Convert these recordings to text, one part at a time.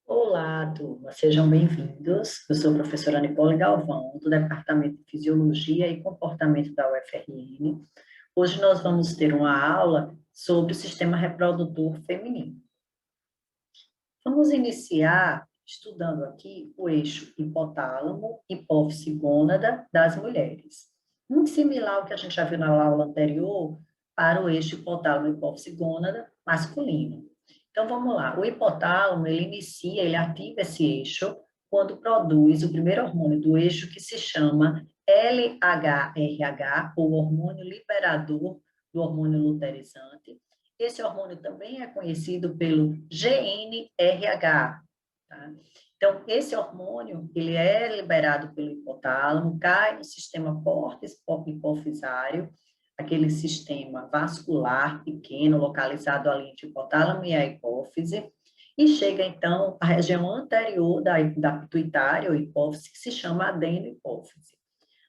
Olá, turma, sejam bem-vindos. Eu sou a professora Nicole Galvão, do Departamento de Fisiologia e Comportamento da UFRN. Hoje nós vamos ter uma aula sobre o sistema reprodutor feminino. Vamos iniciar estudando aqui o eixo hipotálamo, hipófise gônada das mulheres. Muito similar ao que a gente já viu na aula anterior para o eixo hipotálamo, hipófise gônada masculino. Então, vamos lá. O hipotálamo, ele ativa esse eixo quando produz o primeiro hormônio do eixo, que se chama LHRH, ou hormônio liberador do hormônio luteinizante. Esse hormônio também é conhecido pelo GnRH, tá? Então, esse hormônio, ele é liberado pelo hipotálamo, cai no sistema córtex hipofisário, aquele sistema vascular pequeno, localizado ali entre o hipotálamo e a hipófise, e chega, então, à região anterior da pituitária, ou hipófise, que se chama adenohipófise.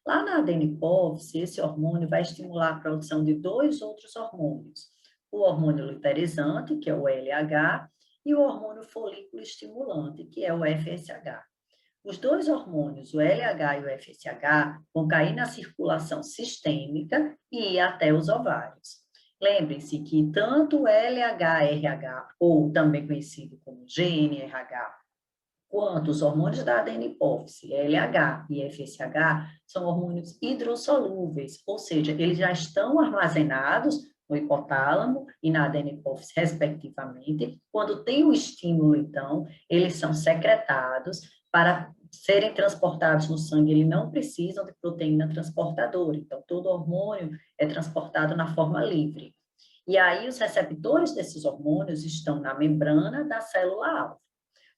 Lá na adenohipófise, esse hormônio vai estimular a produção de dois outros hormônios, o hormônio luteinizante, que é o LH, e o hormônio folículo estimulante, que é o FSH. Os dois hormônios, o LH e o FSH, vão cair na circulação sistêmica e ir até os ovários. Lembrem-se que tanto o LH-RH, ou também conhecido como GnRH, quanto os hormônios da adenipófise, LH e FSH, são hormônios hidrossolúveis, ou seja, eles já estão armazenados no hipotálamo e na adenipófise, respectivamente. Quando tem o estímulo, então, eles são secretados para serem transportados no sangue, eles não precisam de proteína transportadora, então todo hormônio é transportado na forma livre. E aí os receptores desses hormônios estão na membrana da célula-alvo.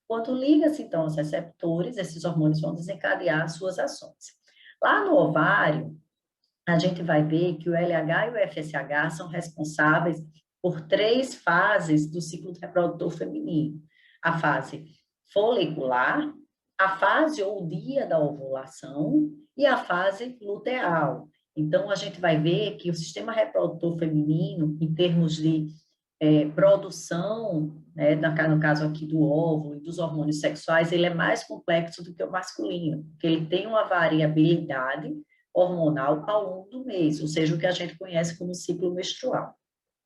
Quando liga-se, então, aos receptores, esses hormônios vão desencadear suas ações. Lá no ovário, a gente vai ver que o LH e o FSH são responsáveis por três fases do ciclo reprodutor feminino. A fase folicular, a fase ou dia da ovulação e a fase luteal. Então, a gente vai ver que o sistema reprodutor feminino, em termos de produção, né, no caso aqui do óvulo e dos hormônios sexuais, ele é mais complexo do que o masculino, porque ele tem uma variabilidade hormonal ao longo do mês, ou seja, o que a gente conhece como ciclo menstrual.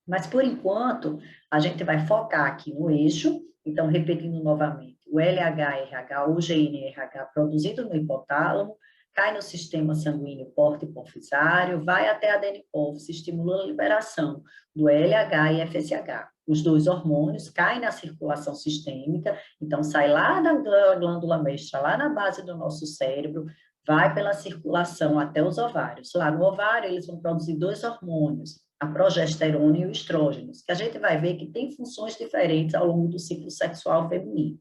Mas, por enquanto, a gente vai focar aqui no eixo, então, repetindo novamente, o LH-RH ou GnRH produzido no hipotálamo, cai no sistema sanguíneo porto-hipofisário, vai até a adenipófise, estimula a liberação do LH e FSH. Os dois hormônios caem na circulação sistêmica, então sai lá da glândula mestra, lá na base do nosso cérebro, vai pela circulação até os ovários. Lá no ovário, eles vão produzir dois hormônios, a progesterona e o estrógeno, que a gente vai ver que tem funções diferentes ao longo do ciclo sexual feminino.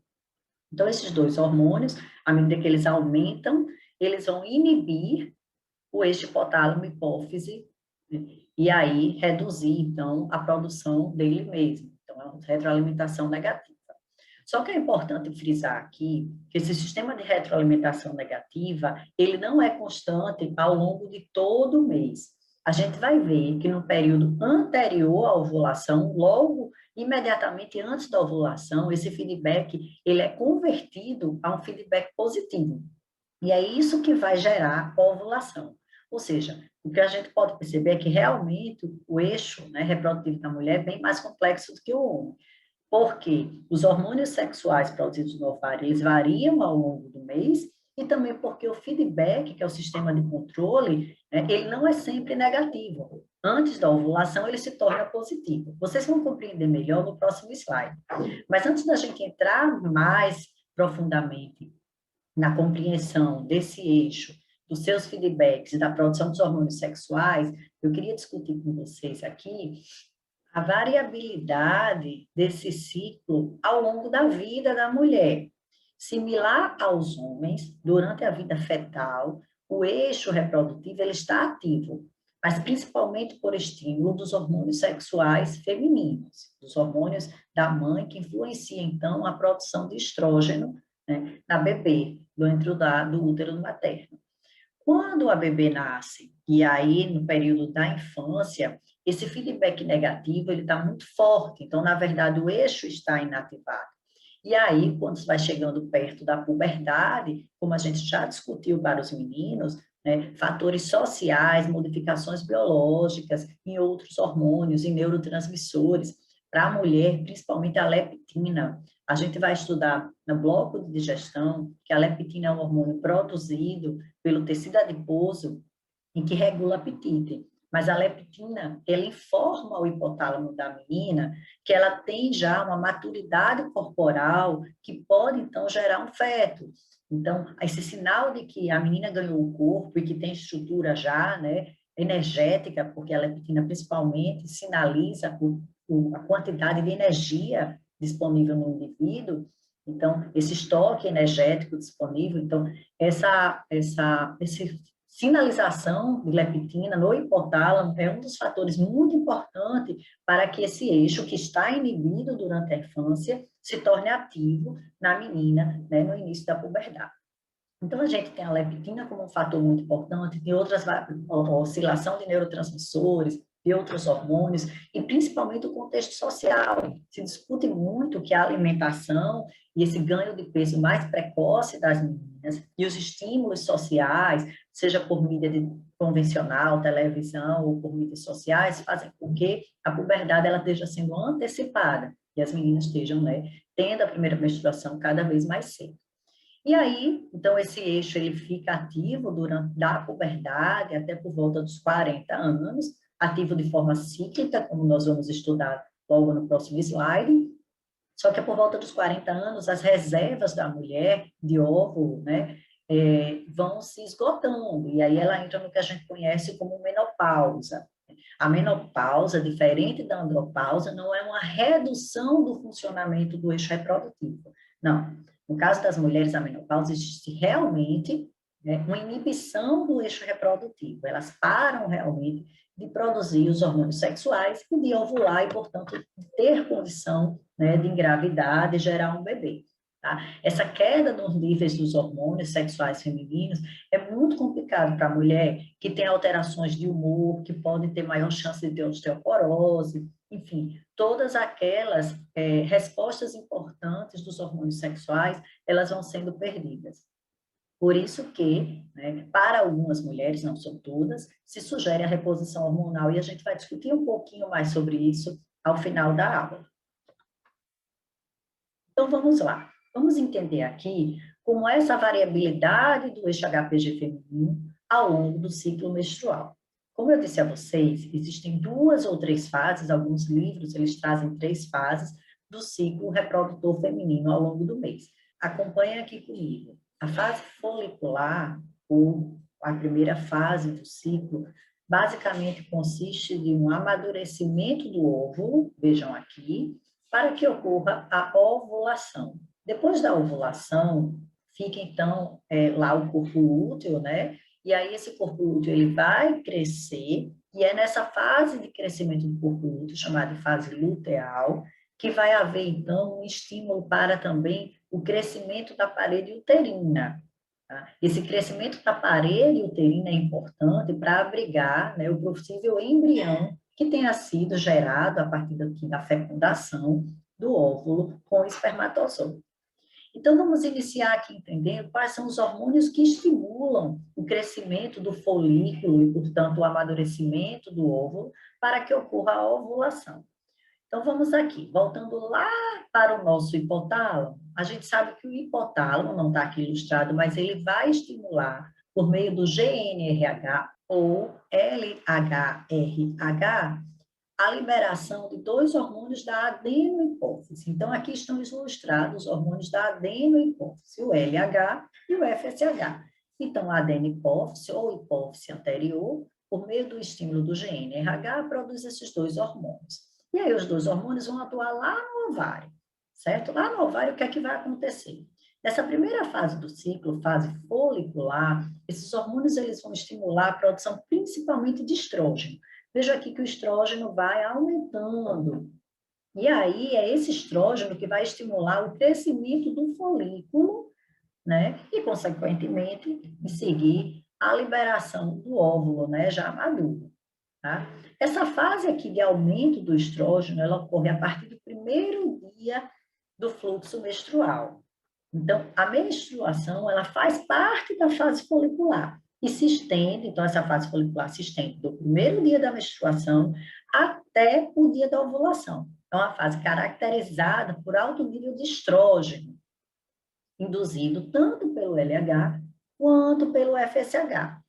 Então, esses dois hormônios, à medida que eles aumentam, eles vão inibir o eixo hipotálamo-hipófise, né? E aí reduzir, então, a produção dele mesmo. Então, é uma retroalimentação negativa. Só que é importante frisar aqui que esse sistema de retroalimentação negativa, ele não é constante ao longo de todo o mês. A gente vai ver que no período anterior à ovulação, logo imediatamente antes da ovulação, esse feedback ele é convertido a um feedback positivo. E é isso que vai gerar ovulação. Ou seja, o que a gente pode perceber é que realmente o eixo, né, reprodutivo da mulher é bem mais complexo do que o homem. Porque os hormônios sexuais produzidos no ovário, eles variam ao longo do mês, e também porque o feedback, que é o sistema de controle, né, ele não é sempre negativo. Antes da ovulação, ele se torna positivo. Vocês vão compreender melhor no próximo slide. Mas antes da gente entrar mais profundamente na compreensão desse eixo, dos seus feedbacks e da produção dos hormônios sexuais, eu queria discutir com vocês aqui a variabilidade desse ciclo ao longo da vida da mulher. Similar aos homens, durante a vida fetal, o eixo reprodutivo ele está ativo, mas principalmente por estímulo dos hormônios sexuais femininos, dos hormônios da mãe, que influencia, então, a produção de estrógeno, né, na bebê, dentro do útero materno. Quando a bebê nasce, e aí no período da infância, esse feedback negativo ele está muito forte, então, na verdade, o eixo está inativado. E aí, quando vai chegando perto da puberdade, como a gente já discutiu para os meninos, né, fatores sociais, modificações biológicas em outros hormônios, em neurotransmissores, para a mulher, principalmente a leptina. A gente vai estudar no bloco de digestão que a leptina é um hormônio produzido pelo tecido adiposo e que regula o apetite. Mas a leptina, ela informa o hipotálamo da menina que ela tem já uma maturidade corporal que pode, então, gerar um feto. Então, esse sinal de que a menina ganhou o corpo e que tem estrutura já, né, energética, porque a leptina, principalmente, sinaliza a quantidade de energia disponível no indivíduo, então, esse estoque energético disponível, então, esse sinalização de leptina no hipotálamo é um dos fatores muito importantes para que esse eixo que está inibido durante a infância se torne ativo na menina, né, no início da puberdade. Então, a gente tem a leptina como um fator muito importante, tem outras oscilação de neurotransmissores, de outros hormônios, e principalmente o contexto social. Se discute muito que a alimentação e esse ganho de peso mais precoce das meninas e os estímulos sociais, seja por mídia convencional, televisão ou por mídias sociais, fazem com que a puberdade ela esteja sendo antecipada e as meninas estejam, né, tendo a primeira menstruação cada vez mais cedo. E aí, então, esse eixo ele fica ativo durante da puberdade até por volta dos 40 anos, ativo de forma cíclica, como nós vamos estudar logo no próximo slide. Só que por volta dos 40 anos, as reservas da mulher de óvulo, né, vão se esgotando, e aí ela entra no que a gente conhece como menopausa. A menopausa, diferente da andropausa, não é uma redução do funcionamento do eixo reprodutivo. Não. No caso das mulheres, a menopausa existe realmente, né, uma inibição do eixo reprodutivo. Elas param realmente de produzir os hormônios sexuais e de ovular e, portanto, ter condição, né, de engravidar, e gerar um bebê. Tá? Essa queda nos níveis dos hormônios sexuais femininos é muito complicado para a mulher que tem alterações de humor, que pode ter maior chance de ter osteoporose, enfim, todas aquelas respostas importantes dos hormônios sexuais, elas vão sendo perdidas. Por isso que, né, para algumas mulheres, não são todas, se sugere a reposição hormonal, e a gente vai discutir um pouquinho mais sobre isso ao final da aula. Então, vamos lá. Vamos entender aqui como essa variabilidade do eixo HPG feminino ao longo do ciclo menstrual. Como eu disse a vocês, existem 2 ou 3 fases, alguns livros eles trazem 3 fases do ciclo reprodutor feminino ao longo do mês. Acompanhe aqui comigo. A fase folicular, ou a primeira fase do ciclo, basicamente consiste de um amadurecimento do óvulo, vejam aqui, para que ocorra a ovulação. Depois da ovulação, fica então lá o corpo lúteo, né? E aí esse corpo lúteo ele vai crescer, e é nessa fase de crescimento do corpo lúteo, chamada de fase luteal, que vai haver então um estímulo para também o crescimento da parede uterina. Tá? Esse crescimento da parede uterina é importante para abrigar, né, o possível embrião que tenha sido gerado a partir da fecundação do óvulo com o espermatozoide. Então, vamos iniciar aqui entendendo quais são os hormônios que estimulam o crescimento do folículo e, portanto, o amadurecimento do óvulo para que ocorra a ovulação. Então, vamos aqui, voltando lá para o nosso hipotálamo, a gente sabe que o hipotálamo, não está aqui ilustrado, mas ele vai estimular, por meio do GNRH ou LHRH, a liberação de 2 hormônios da adenohipófise. Então, aqui estão ilustrados os hormônios da adenohipófise, o LH e o FSH. Então, a adenohipófise ou hipófise anterior, por meio do estímulo do GNRH, produz esses 2 hormônios. E aí os 2 hormônios vão atuar lá no ovário, certo? Lá no ovário, o que é que vai acontecer? Nessa primeira fase do ciclo, fase folicular, esses hormônios eles vão estimular a produção principalmente de estrógeno. Veja aqui que o estrógeno vai aumentando. E aí é esse estrógeno que vai estimular o crescimento do folículo, né? E, consequentemente, em seguir, a liberação do óvulo, né? Já maduro. Tá? Essa fase aqui de aumento do estrógeno, ela ocorre a partir do primeiro dia do fluxo menstrual. Então, a menstruação, ela faz parte da fase folicular e se estende, então essa fase folicular se estende do primeiro dia da menstruação até o dia da ovulação. É uma fase caracterizada por alto nível de estrógeno, induzido tanto pelo LH quanto pelo FSH.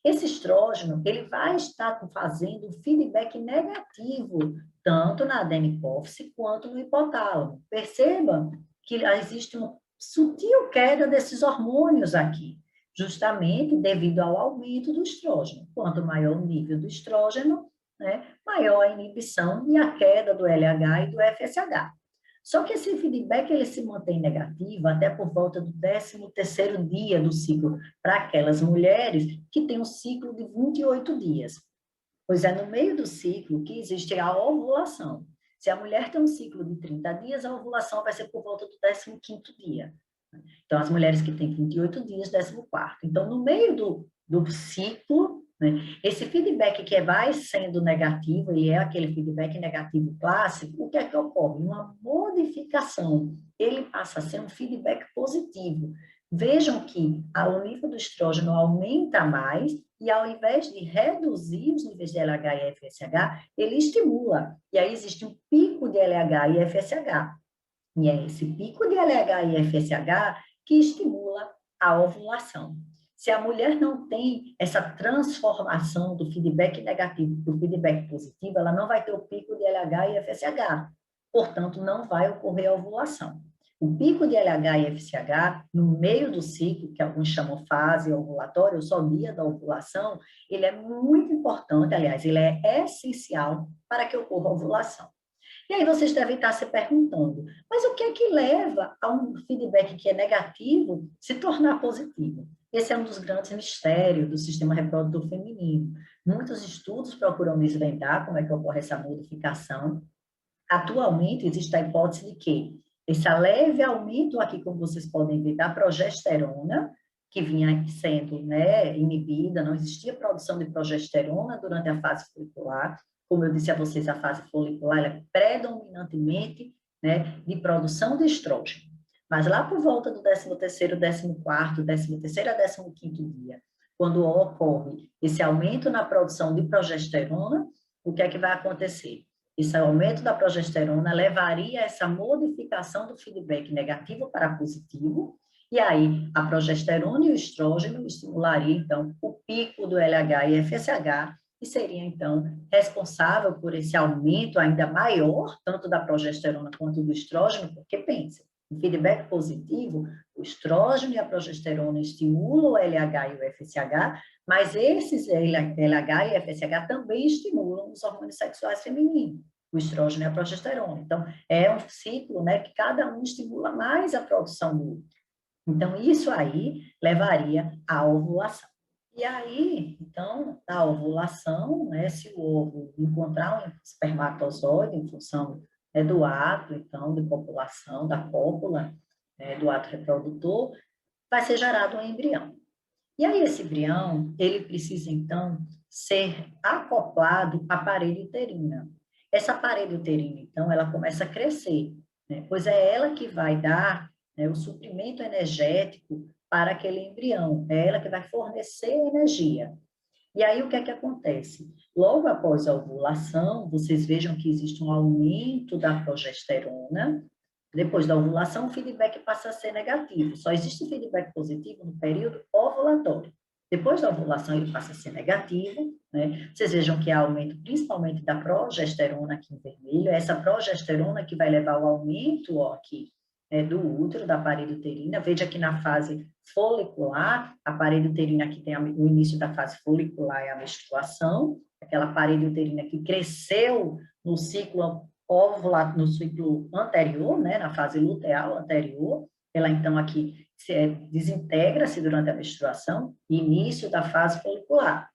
Esse estrógeno, ele vai estar fazendo um feedback negativo, tanto na adenohipófise quanto no hipotálamo. Perceba que existe uma sutil queda desses hormônios aqui, justamente devido ao aumento do estrógeno. Quanto maior o nível do estrógeno, né, maior a inibição e a queda do LH e do FSH. Só que esse feedback ele se mantém negativo até por volta do 13º dia do ciclo, para aquelas mulheres que têm um ciclo de 28 dias. Pois é no meio do ciclo que existe a ovulação. Se a mulher tem um ciclo de 30 dias, a ovulação vai ser por volta do 15º dia. Então, as mulheres que têm 28 dias, 14º. Então, no meio do ciclo, né, esse feedback que vai sendo negativo, e é aquele feedback negativo clássico, o que é que ocorre? Uma modificação, ele passa a ser um feedback positivo. Vejam que o nível do estrógeno aumenta mais e ao invés de reduzir os níveis de LH e FSH, ele estimula. E aí existe um pico de LH e FSH. E é esse pico de LH e FSH que estimula a ovulação. Se a mulher não tem essa transformação do feedback negativo para o feedback positivo, ela não vai ter o pico de LH e FSH. Portanto, não vai ocorrer a ovulação. O pico de LH e FSH, no meio do ciclo, que alguns chamam fase ovulatória, ou só dia da ovulação, ele é muito importante, aliás, ele é essencial para que ocorra a ovulação. E aí vocês devem estar se perguntando, mas o que é que leva a um feedback que é negativo se tornar positivo? Esse é um dos grandes mistérios do sistema reprodutor feminino. Muitos estudos procuram desvendar como é que ocorre essa modificação. Atualmente, existe a hipótese de que esse leve aumento aqui, como vocês podem ver, da progesterona, que vinha sendo, né, inibida, não existia produção de progesterona durante a fase folicular. Como eu disse a vocês, a fase folicular é predominantemente, né, de produção de estrógeno. Mas lá por volta do 13º, 14º, 13º a 15º dia, quando ocorre esse aumento na produção de progesterona, o que é que vai acontecer? Esse aumento da progesterona levaria a essa modificação do feedback negativo para positivo, e aí a progesterona e o estrógeno estimularia, então, o pico do LH e FSH, e seria, então, responsável por esse aumento ainda maior, tanto da progesterona quanto do estrógeno, porque, pense, o feedback positivo, o estrógeno e a progesterona estimulam o LH e o FSH, mas esses LH e FSH também estimulam os hormônios sexuais femininos, o estrógeno e a progesterona. Então, é um ciclo, né, que cada um estimula mais a produção do outro. Então, isso aí levaria à ovulação. E aí, então, na ovulação, né, se o ovo encontrar um espermatozoide em função do ato, então, de copulação, da cópula, do ato reprodutor, vai ser gerado um embrião. E aí, esse embrião, ele precisa, então, ser acoplado à parede uterina. Essa parede uterina, então, ela começa a crescer, né, pois é ela que vai dar, né, o suprimento energético para aquele embrião, é ela que vai fornecer energia. E aí, o que é que acontece? Logo após a ovulação, vocês vejam que existe um aumento da progesterona. Depois da ovulação, o feedback passa a ser negativo. Só existe feedback positivo no período ovulatório. Depois da ovulação, ele passa a ser negativo, né? Vocês vejam que há aumento principalmente da progesterona aqui em vermelho. É essa progesterona que vai levar ao aumento, ó, aqui, do útero, da parede uterina. Veja que na fase folicular, a parede uterina aqui tem o início da fase folicular e a menstruação, aquela parede uterina que cresceu no ciclo óvulo, no ciclo anterior, né, na fase luteal anterior, ela então aqui desintegra-se durante a menstruação, início da fase folicular.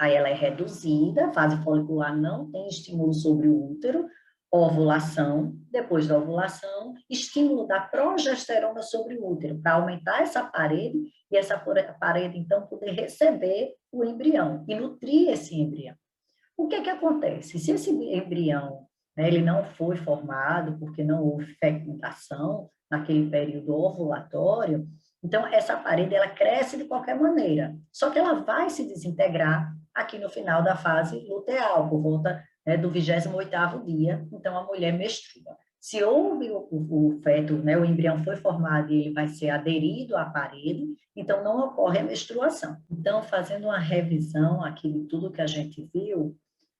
Aí ela é reduzida, a fase folicular não tem estímulo sobre o útero, ovulação, depois da ovulação, estímulo da progesterona sobre o útero, para aumentar essa parede, e essa parede, então, poder receber o embrião e nutrir esse embrião. O que é que acontece? Se esse embrião, né? Ele não foi formado porque não houve fecundação naquele período ovulatório. Então, essa parede, ela cresce de qualquer maneira, só que ela vai se desintegrar aqui no final da fase luteal, por volta, né, do 28º dia, então a mulher menstrua. Se houve o feto, né, o embrião foi formado e ele vai ser aderido à parede, então não ocorre a menstruação. Então, fazendo uma revisão aqui de tudo que a gente viu,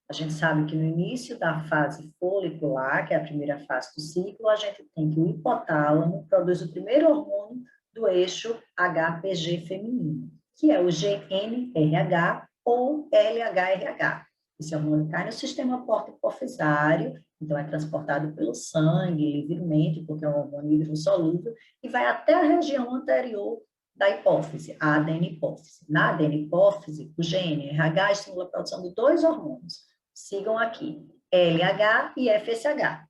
a gente sabe que no início da fase folicular, que é a primeira fase do ciclo, a gente tem que o hipotálamo produz o primeiro hormônio do eixo HPG feminino, que é o GnRH ou LHRH. Esse hormônio cai no sistema porta-hipofisário, então é transportado pelo sangue livremente, porque é um hormônio hidrossolúvel, e vai até a região anterior da hipófise, a adenipófise. Na adenipófise, o GnRH estimula a produção de dois hormônios. Sigam aqui, LH e FSH.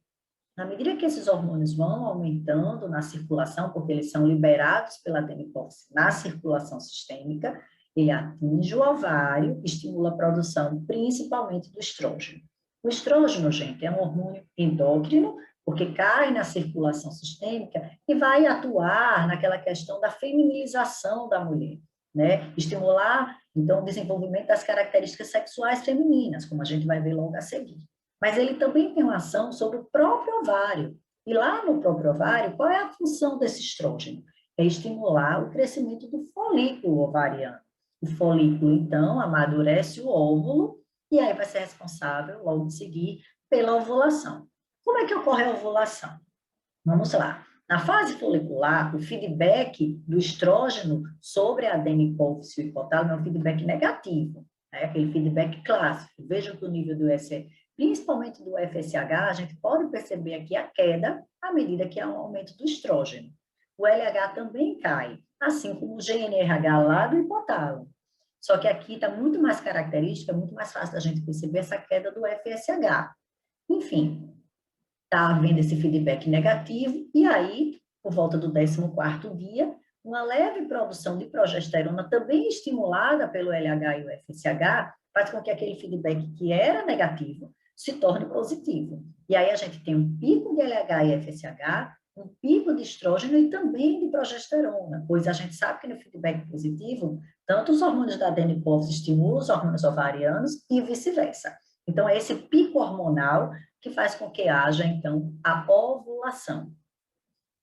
Na medida que esses hormônios vão aumentando na circulação, porque eles são liberados pela adenipófise na circulação sistêmica, ele atinge o ovário, estimula a produção principalmente do estrógeno. O estrógeno, gente, é um hormônio endócrino, porque cai na circulação sistêmica e vai atuar naquela questão da feminilização da mulher, né? Estimular, então, o desenvolvimento das características sexuais femininas, como a gente vai ver logo a seguir. Mas ele também tem uma ação sobre o próprio ovário. E lá no próprio ovário, qual é a função desse estrógeno? É estimular o crescimento do folículo ovariano. O folículo, então, amadurece o óvulo e aí vai ser responsável, logo de seguir, pela ovulação. Como é que ocorre a ovulação? Vamos lá. Na fase folicular, o feedback do estrógeno sobre a adenipófise e o hipotálamo é um feedback negativo, né? Aquele feedback clássico. Vejam que o nível do principalmente do FSH, a gente pode perceber aqui a queda à medida que há um aumento do estrógeno. O LH também cai, assim como o GnRH lá do hipotálamo. Só que aqui está muito mais característica, muito mais fácil da gente perceber essa queda do FSH. Enfim, está havendo esse feedback negativo, e aí, por volta do 14º dia, uma leve produção de progesterona, também estimulada pelo LH e o FSH, faz com que aquele feedback que era negativo se torne positivo. E aí a gente tem um pico de LH e FSH, um pico de estrógeno e também de progesterona, pois a gente sabe que no feedback positivo, tanto os hormônios da adenipófise estimulam os hormônios ovarianos e vice-versa. Então, é esse pico hormonal que faz com que haja, então, a ovulação.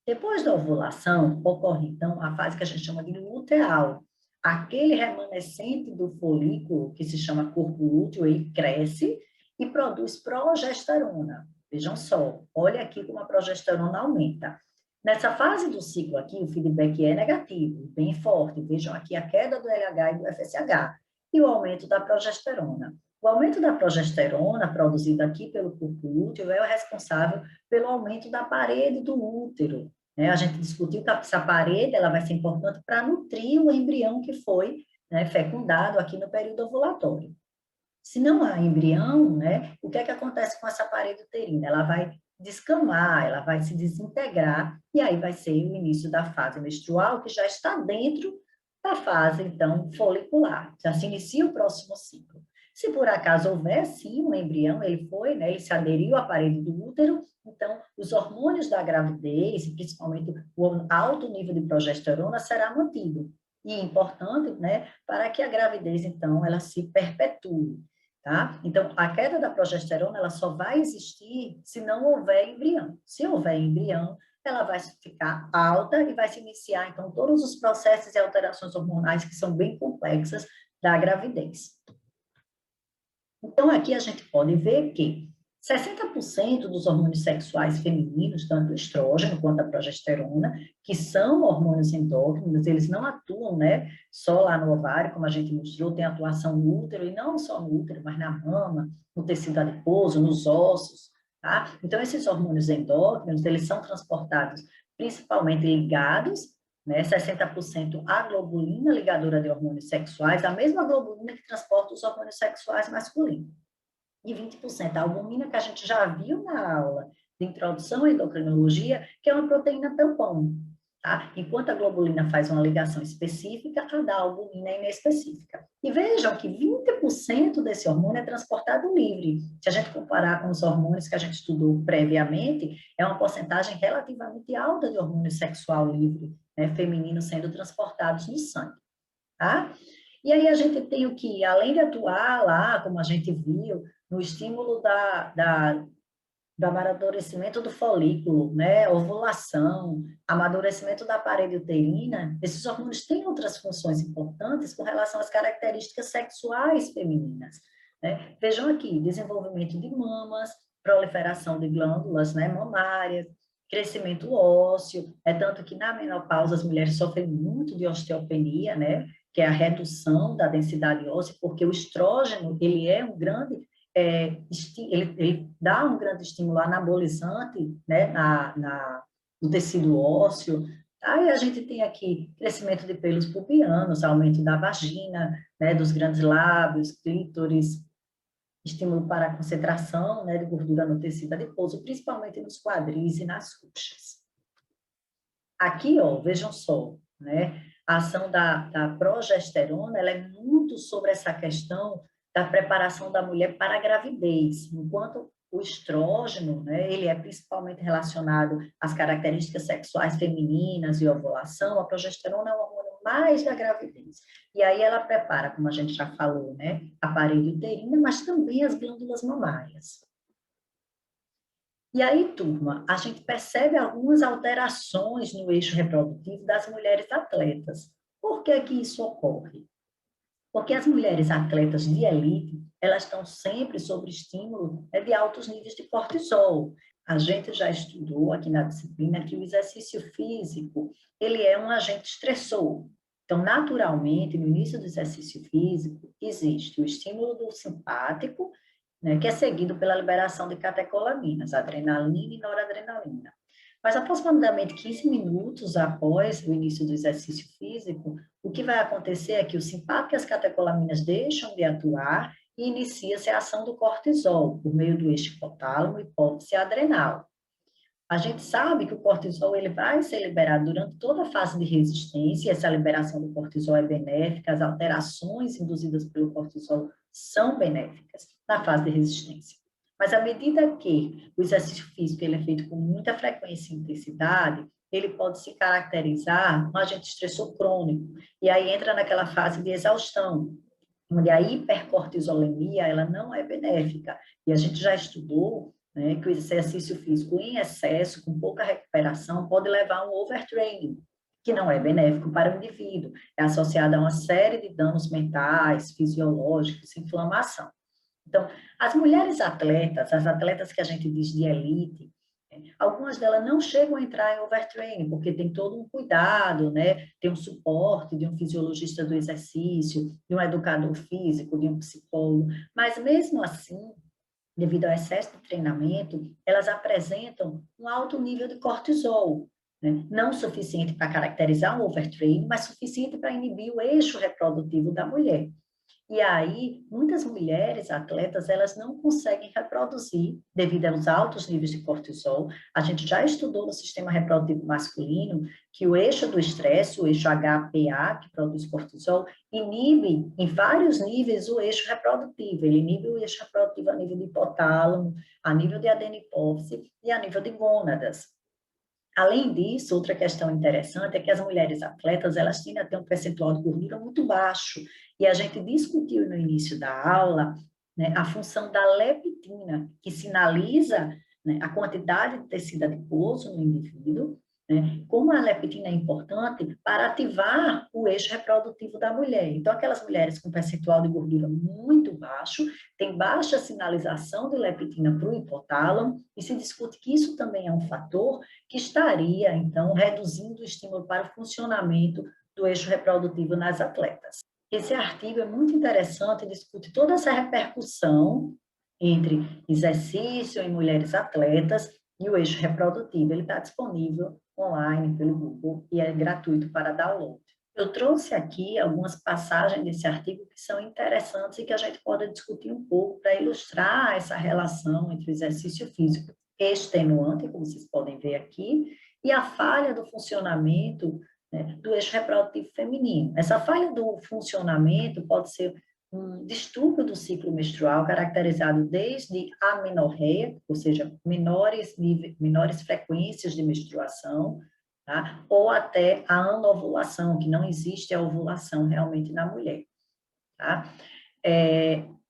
Depois da ovulação, ocorre, então, a fase que a gente chama de luteal. Aquele remanescente do folículo, que se chama corpo lúteo, ele cresce e produz progesterona. Vejam só, olha aqui como a progesterona aumenta. Nessa fase do ciclo aqui, o feedback é negativo, bem forte. Vejam aqui a queda do LH e do FSH e o aumento da progesterona. O aumento da progesterona, produzido aqui pelo corpo lúteo, é o responsável pelo aumento da parede do útero, né? A gente discutiu que essa parede ela vai ser importante para nutrir o embrião que foi, né, fecundado aqui no período ovulatório. Se não há embrião, né, o que é que acontece com essa parede uterina? Ela vai descamar, ela vai se desintegrar, e aí vai ser o início da fase menstrual, que já está dentro da fase, então, folicular. Já se inicia o próximo ciclo. Se por acaso houver, sim, um embrião, ele foi, né, ele se aderiu à parede do útero, então, os hormônios da gravidez, principalmente o alto nível de progesterona, será mantido. E importante, né, para que a gravidez, então, ela se perpetue. Tá? Então, a queda da progesterona ela só vai existir se não houver embrião. Se houver embrião, ela vai ficar alta e vai se iniciar, então, todos os processos e alterações hormonais que são bem complexas da gravidez. Então, aqui a gente pode ver que 60% dos hormônios sexuais femininos, tanto o estrógeno quanto a progesterona, que são hormônios endócrinos, eles não atuam, né, só lá no ovário, como a gente mostrou, tem atuação no útero, e não só no útero, mas na mama, no tecido adiposo, nos ossos, tá? Então, esses hormônios endócrinos, eles são transportados principalmente ligados, né, 60% a globulina ligadora de hormônios sexuais, a mesma globulina que transporta os hormônios sexuais masculinos. E 20% a albumina, que a gente já viu na aula de introdução à endocrinologia, que é uma proteína tampão. Tá? Enquanto a globulina faz uma ligação específica, a da albumina é inespecífica. E vejam que 20% desse hormônio é transportado livre. Se a gente comparar com os hormônios que a gente estudou previamente, é uma porcentagem relativamente alta de hormônio sexual livre, né, feminino sendo transportados no sangue, tá? E aí a gente tem o que, além de atuar lá, como a gente viu, no estímulo do amadurecimento do folículo, né, ovulação, amadurecimento da parede uterina, esses hormônios têm outras funções importantes com relação às características sexuais femininas, né? Vejam aqui, desenvolvimento de mamas, proliferação de glândulas, né, mamárias, crescimento ósseo, é tanto que na menopausa as mulheres sofrem muito de osteopenia, né, que é a redução da densidade óssea, porque o estrógeno, ele é um grande ele dá um grande estímulo anabolizante, né, no tecido ósseo. Aí a gente tem aqui crescimento de pelos pubianos, aumento da vagina, né, dos grandes lábios, clítoris, estímulo para a concentração, né, de gordura no tecido adiposo, principalmente nos quadris e nas coxas. Aqui, ó, vejam só, né, a ação da progesterona, ela é muito sobre essa questão da preparação da mulher para a gravidez, enquanto o estrógeno, né, ele é principalmente relacionado às características sexuais femininas e ovulação, a progesterona é o hormônio mais da gravidez. E aí ela prepara, como a gente já falou, né, a parede uterina, mas também as glândulas mamárias. E aí, turma, a gente percebe algumas alterações no eixo reprodutivo das mulheres atletas. Por que que isso ocorre? Porque as mulheres atletas de elite, elas estão sempre sob estímulo de altos níveis de cortisol. A gente já estudou aqui na disciplina que o exercício físico, ele é um agente estressor. Então, naturalmente, no início do exercício físico, existe o estímulo do simpático, né, que é seguido pela liberação de catecolaminas, adrenalina e noradrenalina. Mas aproximadamente 15 minutos após o início do exercício físico, o que vai acontecer é que o simpático e as catecolaminas deixam de atuar e inicia-se a ação do cortisol, por meio do eixo hipotálamo e hipófise adrenal. A gente sabe que o cortisol ele vai ser liberado durante toda a fase de resistência, e essa liberação do cortisol é benéfica, as alterações induzidas pelo cortisol são benéficas na fase de resistência. Mas à medida que o exercício físico ele é feito com muita frequência e intensidade, ele pode se caracterizar um agente estressor crônico, e aí entra naquela fase de exaustão, onde a hipercortisolemia ela não é benéfica, e a gente já estudou, né, que o exercício físico em excesso, com pouca recuperação, pode levar a um overtraining, que não é benéfico para o indivíduo, é associado a uma série de danos mentais, fisiológicos, inflamação. Então, as mulheres atletas, as atletas que a gente diz de elite, algumas delas não chegam a entrar em overtraining, porque tem todo um cuidado, né? Tem um suporte de um fisiologista do exercício, de um educador físico, de um psicólogo, mas mesmo assim, devido ao excesso de treinamento, elas apresentam um alto nível de cortisol, né? Não suficiente para caracterizar um overtraining, mas suficiente para inibir o eixo reprodutivo da mulher. E aí, muitas mulheres atletas, elas não conseguem reproduzir devido aos altos níveis de cortisol. A gente já estudou no sistema reprodutivo masculino que o eixo do estresse, o eixo HPA, que produz cortisol, inibe em vários níveis o eixo reprodutivo. Ele inibe o eixo reprodutivo a nível de hipotálamo, a nível de adenipófise e a nível de gônadas. Além disso, outra questão interessante é que as mulheres atletas, elas tendem a ter um percentual de gordura muito baixo, e a gente discutiu no início da aula, né, a função da leptina, que sinaliza, né, a quantidade de tecido adiposo no indivíduo, né, como a leptina é importante para ativar o eixo reprodutivo da mulher. Então, aquelas mulheres com percentual de gordura muito baixo, têm baixa sinalização de leptina para o hipotálamo, e se discute que isso também é um fator que estaria, então, reduzindo o estímulo para o funcionamento do eixo reprodutivo nas atletas. Esse artigo é muito interessante, discute toda essa repercussão entre exercício em mulheres atletas e o eixo reprodutivo. Ele está disponível online pelo Google e é gratuito para download. Eu trouxe aqui algumas passagens desse artigo que são interessantes e que a gente pode discutir um pouco para ilustrar essa relação entre o exercício físico extenuante, como vocês podem ver aqui, e a falha do funcionamento, né, do eixo reprodutivo feminino. Essa falha do funcionamento pode ser um distúrbio do ciclo menstrual caracterizado desde a amenorreia, ou seja, menores frequências de menstruação, tá? Ou até a anovulação, que não existe a ovulação realmente na mulher. Tá?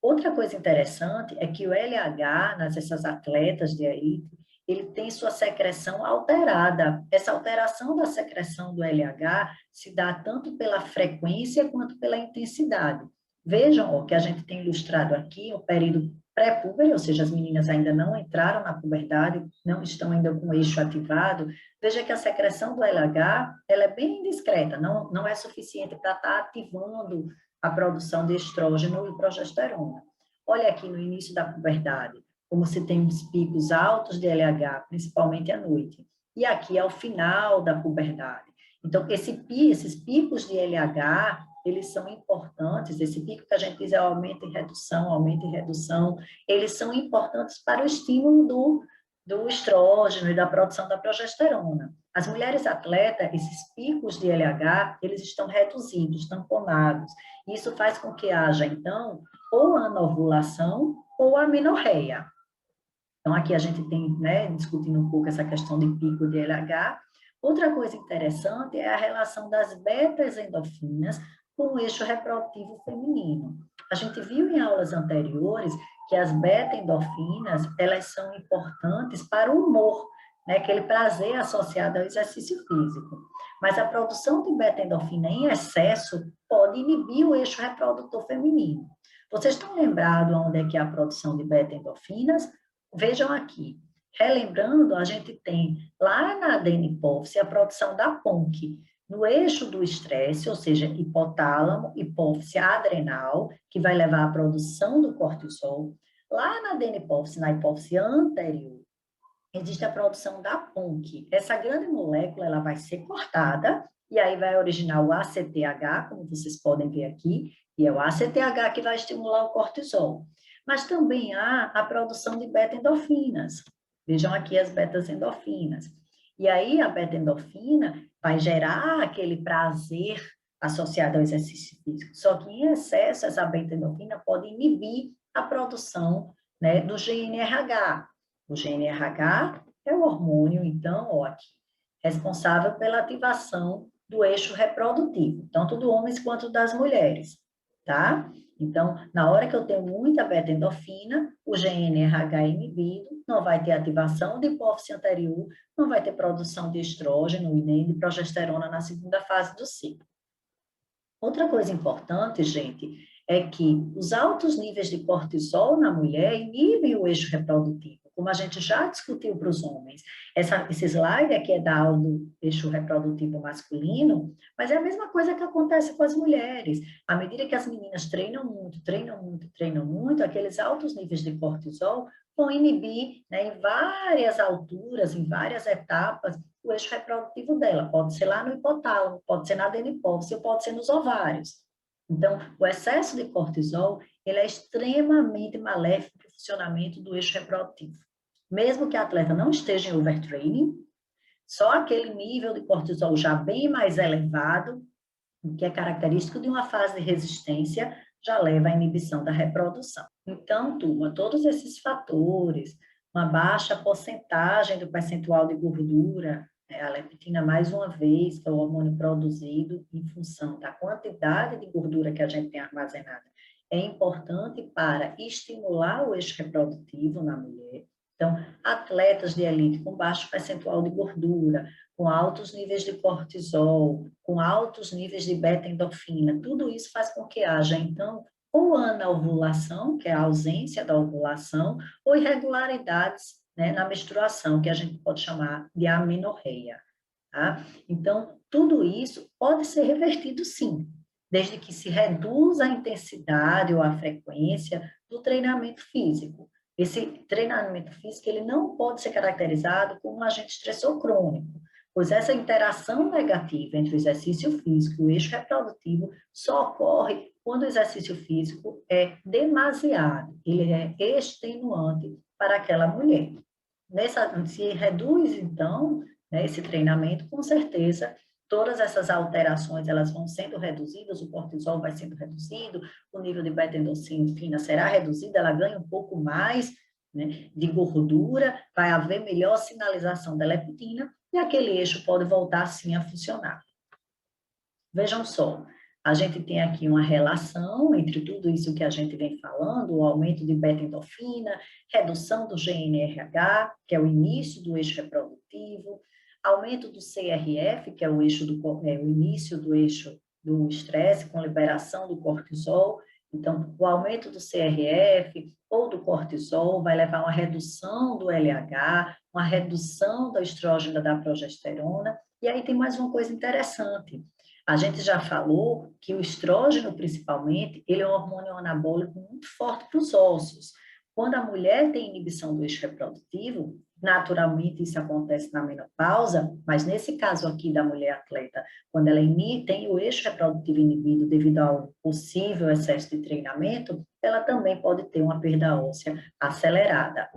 Outra coisa interessante é que o LH, nessas atletas de elite, ele tem sua secreção alterada. Essa alteração da secreção do LH se dá tanto pela frequência quanto pela intensidade. Vejam ó, que a gente tem ilustrado aqui o período pré-púber, ou seja, as meninas ainda não entraram na puberdade, não estão ainda com o eixo ativado. Veja que a secreção do LH ela é bem discreta, não é suficiente para estar ativando a produção de estrógeno e progesterona. Olha aqui no início da puberdade, como se tem uns picos altos de LH, principalmente à noite. E aqui ao final da puberdade. Então, esses picos de LH, eles são importantes, esse pico que a gente diz é aumento e redução, eles são importantes para o estímulo do estrógeno e da produção da progesterona. As mulheres atletas, esses picos de LH, eles estão reduzidos, tamponados. Isso faz com que haja, então, ou a anovulação ou a amenorreia. Então, aqui a gente tem, né, discutindo um pouco essa questão de pico de LH. Outra coisa interessante é a relação das beta-endorfinas com o eixo reprodutivo feminino. A gente viu em aulas anteriores que as beta-endorfinas, elas são importantes para o humor, né, aquele prazer associado ao exercício físico. Mas a produção de beta-endorfina em excesso pode inibir o eixo reprodutor feminino. Vocês estão lembrados onde é que é a produção de beta-endorfinas? Vejam aqui, relembrando, a gente tem lá na adenipófise a produção da PONC, no eixo do estresse, ou seja, hipotálamo, hipófise adrenal, que vai levar à produção do cortisol. Lá na adenipófise, na hipófise anterior, existe a produção da PONC. Essa grande molécula ela vai ser cortada, e aí vai originar o ACTH, como vocês podem ver aqui, e é o ACTH que vai estimular o cortisol. Mas também há a produção de beta-endorfinas. Vejam aqui as beta-endorfinas. E aí a beta-endorfina vai gerar aquele prazer associado ao exercício físico. Só que em excesso, essa beta-endorfina pode inibir a produção, né, do GNRH. O GNRH é o hormônio, então, ó, aqui, responsável pela ativação do eixo reprodutivo, tanto do homens quanto das mulheres, tá? Então, na hora que eu tenho muita beta-endorfina, o GNRH é inibido, não vai ter ativação de hipófise anterior, não vai ter produção de estrógeno e nem de progesterona na segunda fase do ciclo. Outra coisa importante, gente, é que os altos níveis de cortisol na mulher inibem o eixo reprodutivo, como a gente já discutiu para os homens. Esse slide aqui é da aula do eixo reprodutivo masculino, mas é a mesma coisa que acontece com as mulheres. À medida que as meninas treinam muito, aqueles altos níveis de cortisol vão inibir, né, em várias alturas, em várias etapas, o eixo reprodutivo dela. Pode ser lá no hipotálamo, pode ser na adenipófise, pode ser nos ovários. Então, o excesso de cortisol, ele é extremamente maléfico para o funcionamento do eixo reprodutivo. Mesmo que a atleta não esteja em overtraining, só aquele nível de cortisol já bem mais elevado, que é característico de uma fase de resistência, já leva à inibição da reprodução. Então, turma, todos esses fatores, uma baixa porcentagem do percentual de gordura, a leptina, mais uma vez, que é o hormônio produzido em função da quantidade de gordura que a gente tem armazenada, é importante para estimular o eixo reprodutivo na mulher. Então, atletas de elite com baixo percentual de gordura, com altos níveis de cortisol, com altos níveis de beta-endorfina, tudo isso faz com que haja, então, ou anovulação, que é a ausência da ovulação, ou irregularidades, né, na menstruação, que a gente pode chamar de amenorreia. Tá? Então, tudo isso pode ser revertido sim, desde que se reduza a intensidade ou a frequência do treinamento físico. Esse treinamento físico ele não pode ser caracterizado como um agente estressor crônico, pois essa interação negativa entre o exercício físico e o eixo reprodutivo só ocorre quando o exercício físico é demasiado, ele é extenuante para aquela mulher. Se reduz, então, né, esse treinamento, com certeza todas essas alterações elas vão sendo reduzidas, o cortisol vai sendo reduzido, o nível de beta-endorfina será reduzido, ela ganha um pouco mais, né, de gordura, vai haver melhor sinalização da leptina e aquele eixo pode voltar sim a funcionar. Vejam só, a gente tem aqui uma relação entre tudo isso que a gente vem falando, o aumento de beta-endorfina, redução do GNRH, que é o início do eixo reprodutivo, aumento do CRF, que é o início do eixo do estresse, com liberação do cortisol. Então, o aumento do CRF ou do cortisol vai levar a uma redução do LH, uma redução do estrógeno da progesterona. E aí tem mais uma coisa interessante. A gente já falou que o estrógeno, principalmente, ele é um hormônio anabólico muito forte para os ossos. Quando a mulher tem inibição do eixo reprodutivo, naturalmente isso acontece na menopausa, mas nesse caso aqui da mulher atleta, quando ela tem o eixo reprodutivo inibido devido ao possível excesso de treinamento, ela também pode ter uma perda óssea acelerada.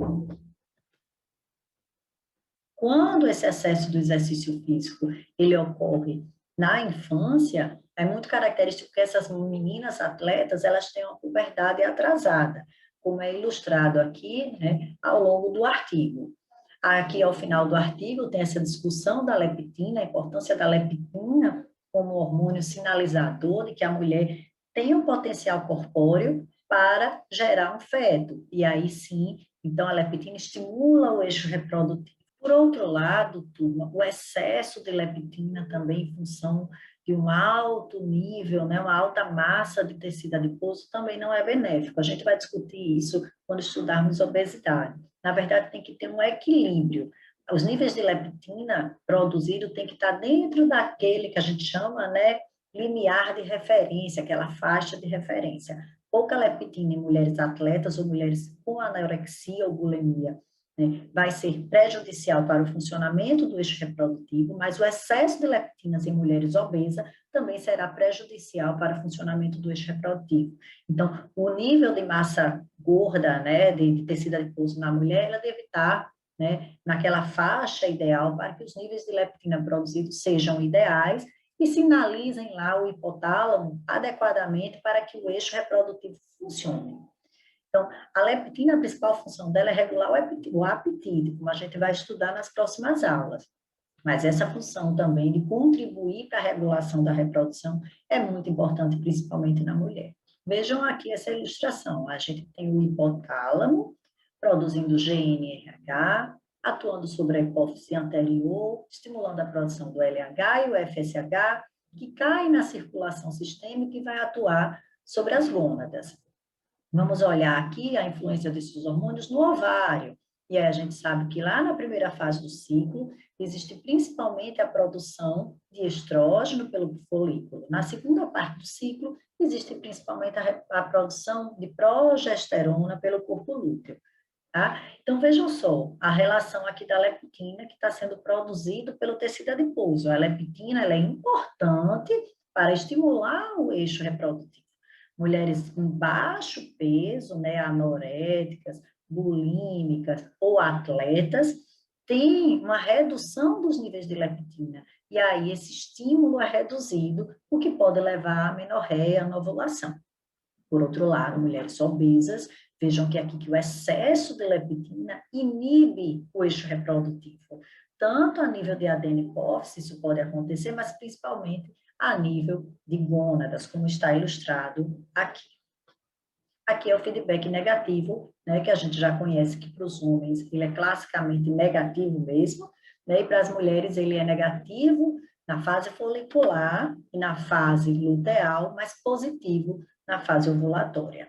Quando esse excesso do exercício físico ele ocorre na infância, é muito característico que essas meninas atletas elas têm uma puberdade atrasada, como é ilustrado aqui, né, ao longo do artigo. Aqui, ao final do artigo, tem essa discussão da leptina, a importância da leptina como hormônio sinalizador de que a mulher tem um potencial corpóreo para gerar um feto. E aí sim, então a leptina estimula o eixo reprodutivo. Por outro lado, turma, o excesso de leptina também em função de um alto nível, né, uma alta massa de tecido adiposo também não é benéfico. A gente vai discutir isso quando estudarmos obesidade. Na verdade, tem que ter um equilíbrio. Os níveis de leptina produzidos tem que estar dentro daquele que a gente chama, né, limiar de referência, aquela faixa de referência. Pouca leptina em mulheres atletas ou mulheres com anorexia ou bulimia, né, vai ser prejudicial para o funcionamento do eixo reprodutivo, mas o excesso de leptinas em mulheres obesas também será prejudicial para o funcionamento do eixo reprodutivo. Então, o nível de massa gorda, né, de tecido adiposo na mulher, ela deve estar, né, naquela faixa ideal para que os níveis de leptina produzidos sejam ideais e sinalizem lá o hipotálamo adequadamente para que o eixo reprodutivo funcione. Então, a leptina, a principal função dela é regular o apetite, como a gente vai estudar nas próximas aulas. Mas essa função também de contribuir para a regulação da reprodução é muito importante, principalmente na mulher. Vejam aqui essa ilustração. A gente tem o hipotálamo produzindo GNRH, atuando sobre a hipófise anterior, estimulando a produção do LH e o FSH, que cai na circulação sistêmica e vai atuar sobre as gônadas. Vamos olhar aqui a influência desses hormônios no ovário. E aí a gente sabe que lá na primeira fase do ciclo, existe principalmente a produção de estrógeno pelo folículo. Na segunda parte do ciclo, existe principalmente a produção de progesterona pelo corpo lúteo. Tá? Então, vejam só, a relação aqui da leptina que está sendo produzido pelo tecido adiposo. A leptina ela é importante para estimular o eixo reprodutivo. Mulheres com baixo peso, né, anoréticas, bulímicas ou atletas, têm uma redução dos níveis de leptina. E aí esse estímulo é reduzido, o que pode levar à menorreia, à ovulação. Por outro lado, mulheres obesas, vejam que aqui que o excesso de leptina inibe o eixo reprodutivo, tanto a nível de adeno-hipófise, isso pode acontecer, mas principalmente a nível de gônadas, como está ilustrado aqui. Aqui é o feedback negativo, né, que a gente já conhece que para os homens ele é classicamente negativo mesmo, né, e para as mulheres ele é negativo na fase folicular e na fase luteal, mas positivo na fase ovulatória.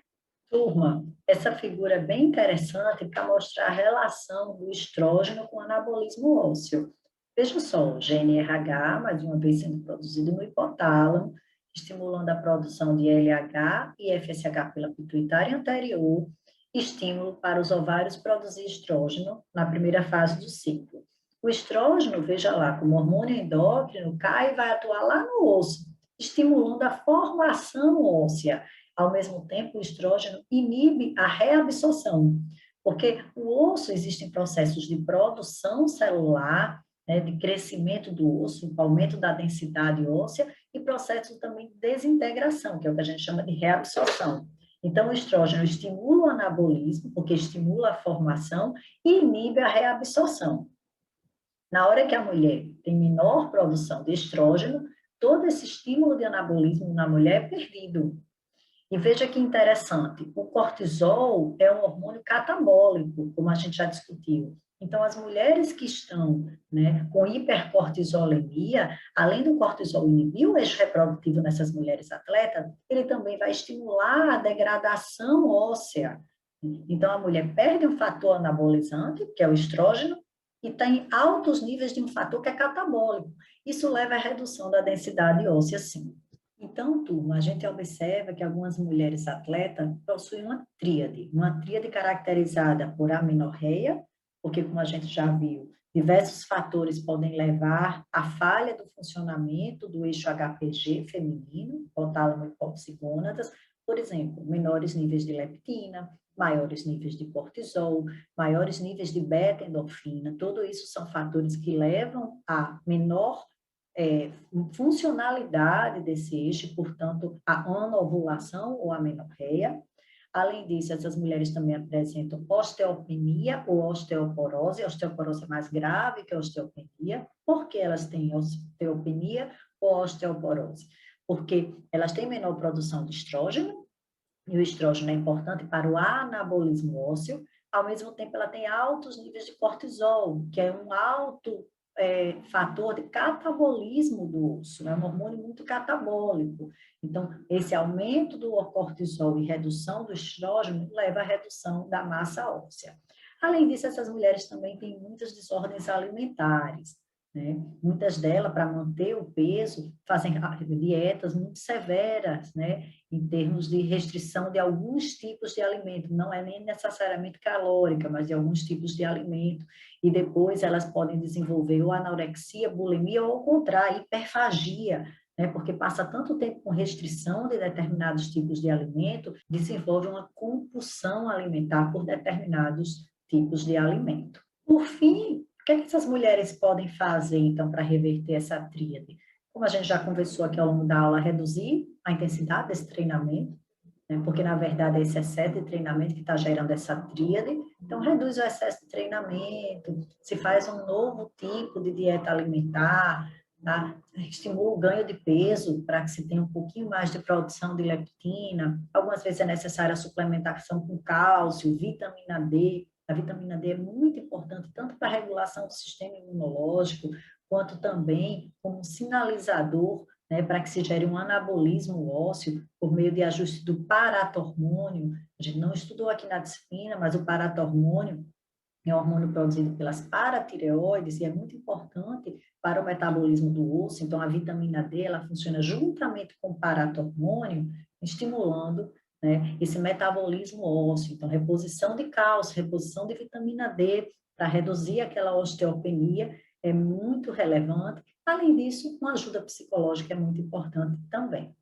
Turma, essa figura é bem interessante para mostrar a relação do estrógeno com o anabolismo ósseo. Veja só, o GNRH, mais uma vez sendo produzido no hipotálamo, estimulando a produção de LH e FSH pela pituitária anterior, estímulo para os ovários produzir estrógeno na primeira fase do ciclo. O estrógeno, veja lá, como hormônio endócrino, cai e vai atuar lá no osso, estimulando a formação óssea. Ao mesmo tempo, o estrógeno inibe a reabsorção, porque o osso existem processos de produção celular, né, de crescimento do osso, aumento da densidade óssea e processos também de desintegração, que é o que a gente chama de reabsorção. Então, o estrógeno estimula o anabolismo, porque estimula a formação e inibe a reabsorção. Na hora que a mulher tem menor produção de estrógeno, todo esse estímulo de anabolismo na mulher é perdido. E veja que interessante, o cortisol é um hormônio catabólico, como a gente já discutiu. Então, as mulheres que estão, né, com hipercortisolemia, além do cortisol inibir o eixo reprodutivo nessas mulheres atletas, ele também vai estimular a degradação óssea. Então, a mulher perde um fator anabolizante, que é o estrógeno, e tem altos níveis de um fator que é catabólico. Isso leva à redução da densidade óssea, sim. Então, turma, a gente observa que algumas mulheres atletas possuem uma tríade caracterizada por amenorreia, porque, como a gente já viu, diversos fatores podem levar à falha do funcionamento do eixo HPG feminino, hipotálamo e hipocigônadas, por exemplo, menores níveis de leptina, maiores níveis de cortisol, maiores níveis de beta-endorfina, tudo isso são fatores que levam a menor funcionalidade desse eixo, portanto, a anovulação ou amenorreia. Além disso, essas mulheres também apresentam osteopenia ou osteoporose. A osteoporose é mais grave que a osteopenia. Por que elas têm osteopenia ou osteoporose? Porque elas têm menor produção de estrógeno, e o estrógeno é importante para o anabolismo ósseo, ao mesmo tempo ela tem altos níveis de cortisol, que é um alto fator de catabolismo do osso, é um hormônio muito catabólico. Então, esse aumento do cortisol e redução do estrógeno leva à redução da massa óssea. Além disso, essas mulheres também têm muitas desordens alimentares, né? Muitas delas, para manter o peso, fazem dietas muito severas, né? Em termos de restrição de alguns tipos de alimento, não é nem necessariamente calórica, mas de alguns tipos de alimento, e depois elas podem desenvolver ou anorexia, bulimia, ou ao contrário, hiperfagia, né? Porque passa tanto tempo com restrição de determinados tipos de alimento, desenvolve uma compulsão alimentar por determinados tipos de alimento. Por fim, o que é que essas mulheres podem fazer, então, para reverter essa tríade? Como a gente já conversou aqui ao longo da aula, reduzir a intensidade desse treinamento, né? Porque, na verdade, é esse excesso de treinamento que está gerando essa tríade. Então, reduz o excesso de treinamento, se faz um novo tipo de dieta alimentar, tá? Estimula o ganho de peso para que se tenha um pouquinho mais de produção de leptina. Algumas vezes é necessária a suplementação com cálcio, vitamina D. A vitamina D é muito importante, tanto para a regulação do sistema imunológico, quanto também como sinalizador, né, para que se gere um anabolismo ósseo por meio de ajuste do paratormônio. A gente não estudou aqui na disciplina, mas o paratormônio é um hormônio produzido pelas paratireoides e é muito importante para o metabolismo do osso. Então, a vitamina D, ela funciona juntamente com o paratormônio, estimulando, né, esse metabolismo ósseo. Então, reposição de cálcio, reposição de vitamina D para reduzir aquela osteopenia é muito relevante. Além disso, uma ajuda psicológica é muito importante também.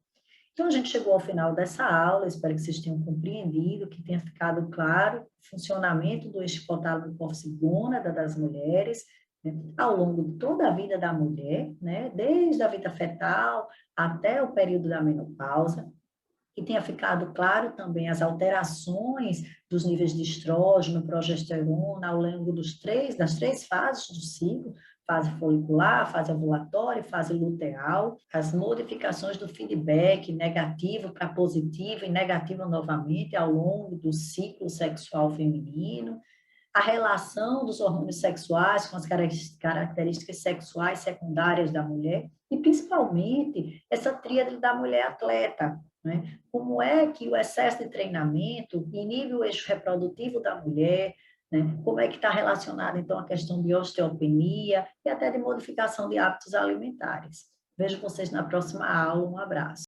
Então, a gente chegou ao final dessa aula, espero que vocês tenham compreendido, que tenha ficado claro o funcionamento do eixo hipotálamo hipocigônada das mulheres, né, ao longo de toda a vida da mulher, né, desde a vida fetal até o período da menopausa, que tenha ficado claro também as alterações dos níveis de estrógeno, progesterona ao longo das três fases do ciclo, fase folicular, fase ovulatória e fase luteal, as modificações do feedback negativo para positivo e negativo novamente ao longo do ciclo sexual feminino, a relação dos hormônios sexuais com as características sexuais secundárias da mulher e, principalmente, essa tríade da mulher atleta, né? Como é que o excesso de treinamento inibe o eixo reprodutivo da mulher, né? Como é que está relacionada, então, a questão de osteopenia e até de modificação de hábitos alimentares. Vejo vocês na próxima aula. Um abraço.